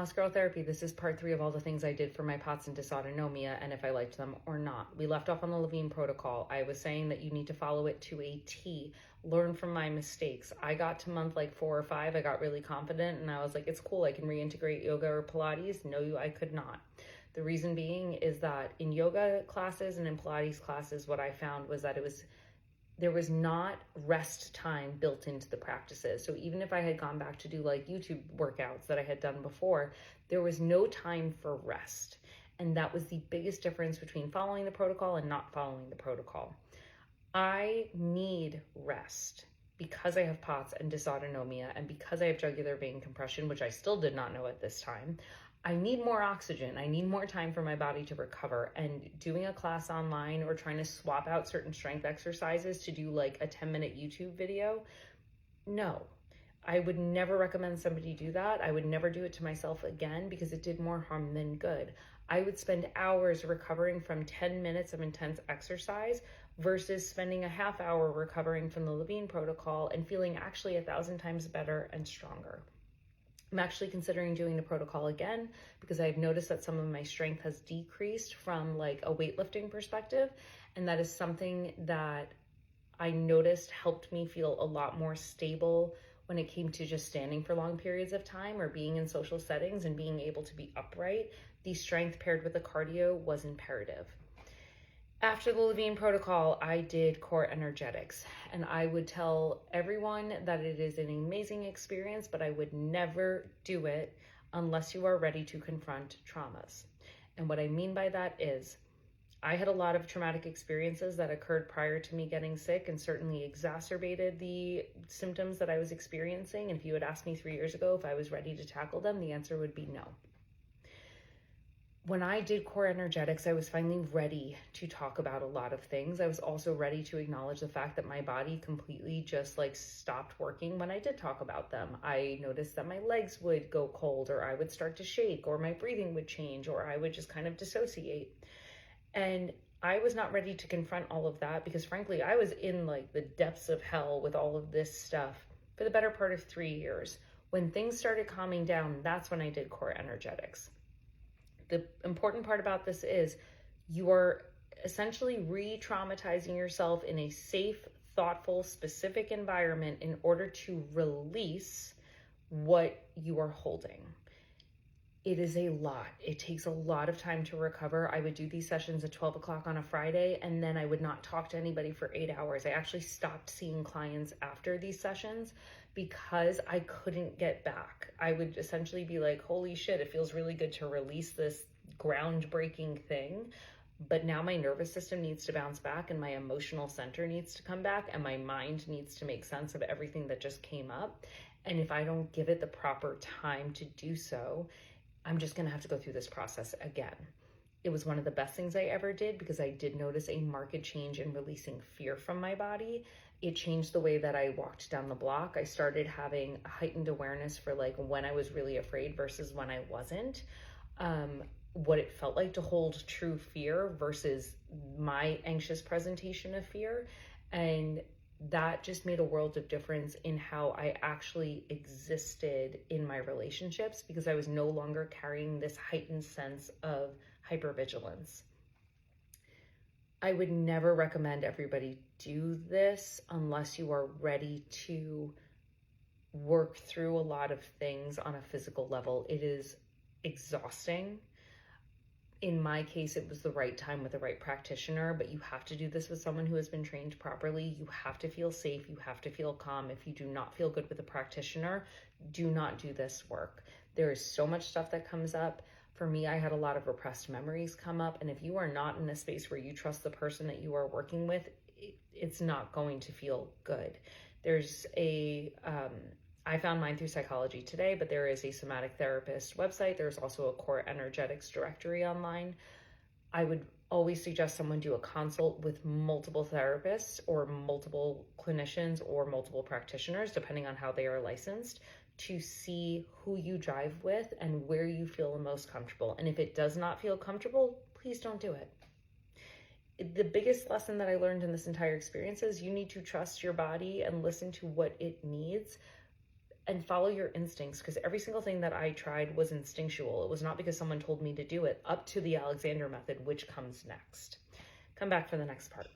House Girl Therapy. This is part 3 of all the things I did for my POTS and dysautonomia and if I liked them or not. We left off on the Levine protocol. I was saying that you need to follow it to a T, learn from my mistakes. I got to month like 4 or 5, I got really confident and I was like, it's cool, I can reintegrate yoga or Pilates. No, I could not. The reason being is that in yoga classes and in Pilates classes, what I found was that there was not rest time built into the practices. So even if I had gone back to do like YouTube workouts that I had done before, there was no time for rest. And that was the biggest difference between following the protocol and not following the protocol. I need rest because I have POTS and dysautonomia and because I have jugular vein compression, which I still did not know at this time. I need more oxygen. I need more time for my body to recover. And doing a class online or trying to swap out certain strength exercises to do like a 10-minute YouTube video, no. I would never recommend somebody do that. I would never do it to myself again because it did more harm than good. I would spend hours recovering from 10 minutes of intense exercise versus spending a half hour recovering from the Levine protocol and feeling actually 1,000 times better and stronger. I'm actually considering doing the protocol again because I've noticed that some of my strength has decreased from like a weightlifting perspective. And that is something that I noticed helped me feel a lot more stable when it came to just standing for long periods of time or being in social settings and being able to be upright. The strength paired with the cardio was imperative. After the Levine protocol, I did core energetics, and I would tell everyone that it is an amazing experience, but I would never do it unless you are ready to confront traumas. And what I mean by that is I had a lot of traumatic experiences that occurred prior to me getting sick and certainly exacerbated the symptoms that I was experiencing. And if you had asked me 3 years ago if I was ready to tackle them, the answer would be no. When I did core energetics, I was finally ready to talk about a lot of things. I was also ready to acknowledge the fact that my body completely just like stopped working when I did talk about them. I noticed that my legs would go cold, or I would start to shake, or my breathing would change, or I would just kind of dissociate. And I was not ready to confront all of that because frankly, I was in like the depths of hell with all of this stuff for the better part of 3 years. When things started calming down, that's when I did core energetics. The important part about this is you are essentially re-traumatizing yourself in a safe, thoughtful, specific environment in order to release what you are holding. It is a lot. It takes a lot of time to recover. I would do these sessions at 12 o'clock on a Friday, and then I would not talk to anybody for 8 hours. I actually stopped seeing clients after these sessions because I couldn't get back. I would essentially be like, holy shit, it feels really good to release this groundbreaking thing. But now my nervous system needs to bounce back and my emotional center needs to come back and my mind needs to make sense of everything that just came up. And if I don't give it the proper time to do so, I'm just gonna have to go through this process again. It was one of the best things I ever did because I did notice a marked change in releasing fear from my body. It changed the way that I walked down the block. I started having a heightened awareness for like when I was really afraid versus when I wasn't. What it felt like to hold true fear versus my anxious presentation of fear. And that just made a world of difference in how I actually existed in my relationships because I was no longer carrying this heightened sense of hypervigilance. I would never recommend everybody do this unless you are ready to work through a lot of things on a physical level. It is exhausting. In my case, it was the right time with the right practitioner, but you have to do this with someone who has been trained properly. You have to feel safe. You have to feel calm. If you do not feel good with a practitioner, do not do this work. There is so much stuff that comes up. For me, I had a lot of repressed memories come up. And if you are not in a space where you trust the person that you are working with, it's not going to feel good. I found mine through Psychology Today, but there is a somatic therapist website. There's also a core energetics directory online. I would always suggest someone do a consult with multiple therapists or multiple clinicians or multiple practitioners, depending on how they are licensed, to see who you jive with and where you feel the most comfortable. And if it does not feel comfortable, please don't do it. The biggest lesson that I learned in this entire experience is you need to trust your body and listen to what it needs. and follow your instincts, because every single thing that I tried was instinctual. It was not because someone told me to do it, up to the Alexander method, which comes next. Come back for the next part.